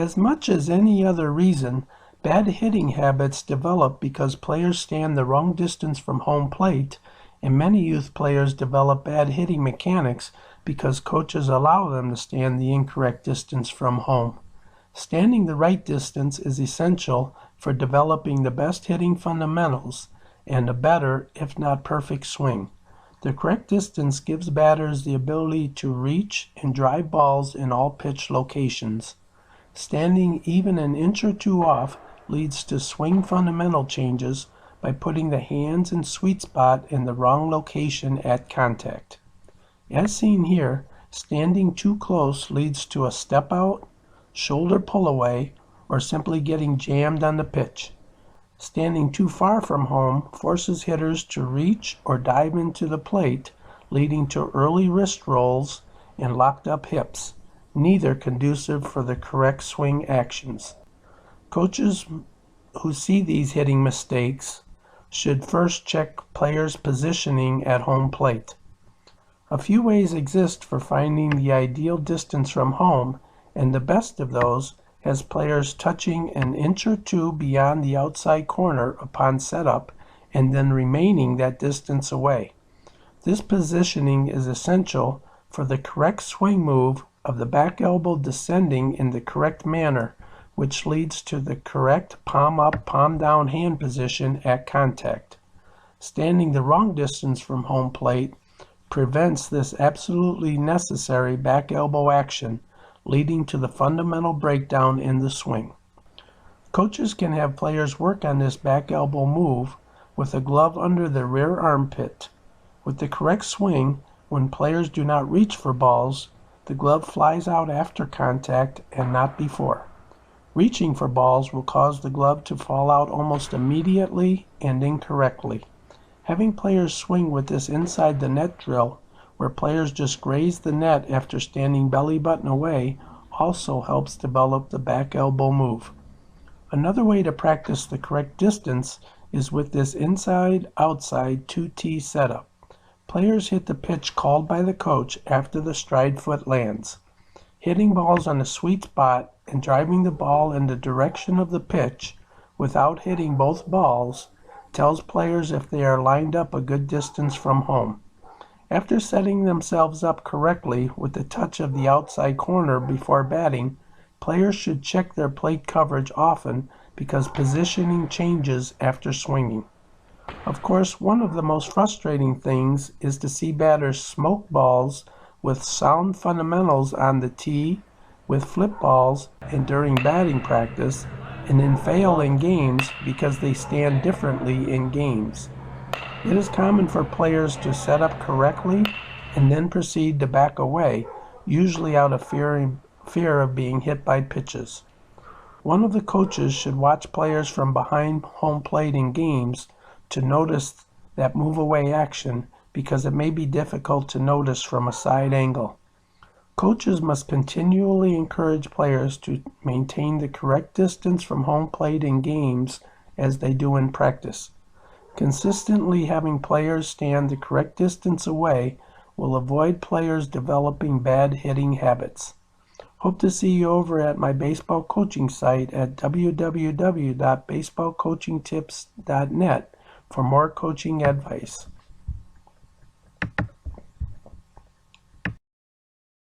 As much as any other reason, bad hitting habits develop because players stand the wrong distance from home plate, and many youth players develop bad hitting mechanics because coaches allow them to stand the incorrect distance from home. Standing the right distance is essential for developing the best hitting fundamentals and a better, if not perfect, swing. The correct distance gives batters the ability to reach and drive balls in all pitch locations. Standing even an inch or two off leads to swing fundamental changes by putting the hands and sweet spot in the wrong location at contact. As seen here, standing too close leads to a step out, shoulder pull away, or simply getting jammed on the pitch. Standing too far from home forces hitters to reach or dive into the plate, leading to early wrist rolls and locked up hips, neither conducive for the correct swing actions. Coaches who see these hitting mistakes should first check players' positioning at home plate. A few ways exist for finding the ideal distance from home, and the best of those has players touching an inch or two beyond the outside corner upon setup and then remaining that distance away. This positioning is essential for the correct swing move of the back elbow descending in the correct manner, which leads to the correct palm up, palm down hand position at contact. Standing the wrong distance from home plate prevents this absolutely necessary back elbow action, leading to the fundamental breakdown in the swing. Coaches can have players work on this back elbow move with a glove under the rear armpit. With the correct swing, when players do not reach for balls, the glove flies out after contact and not before. Reaching for balls will cause the glove to fall out almost immediately and incorrectly. Having players swing with this inside the net drill, where players just graze the net after standing belly button away, also helps develop the back elbow move. Another way to practice the correct distance is with this inside-outside 2T setup. Players hit the pitch called by the coach after the stride foot lands. Hitting balls on a sweet spot and driving the ball in the direction of the pitch without hitting both balls tells players if they are lined up a good distance from home. After setting themselves up correctly with the touch of the outside corner before batting, players should check their plate coverage often because positioning changes after swinging. Of course, one of the most frustrating things is to see batters smoke balls with sound fundamentals on the tee, with flip balls, and during batting practice, and then fail in games because they stand differently in games. It is common for players to set up correctly and then proceed to back away, usually out of fear of being hit by pitches. One of the coaches should watch players from behind home plate in games to notice that move away action because it may be difficult to notice from a side angle. Coaches must continually encourage players to maintain the correct distance from home plate in games as they do in practice. Consistently having players stand the correct distance away will avoid players developing bad hitting habits. Hope to see you over at my baseball coaching site at www.baseballcoachingtips.net for more coaching advice.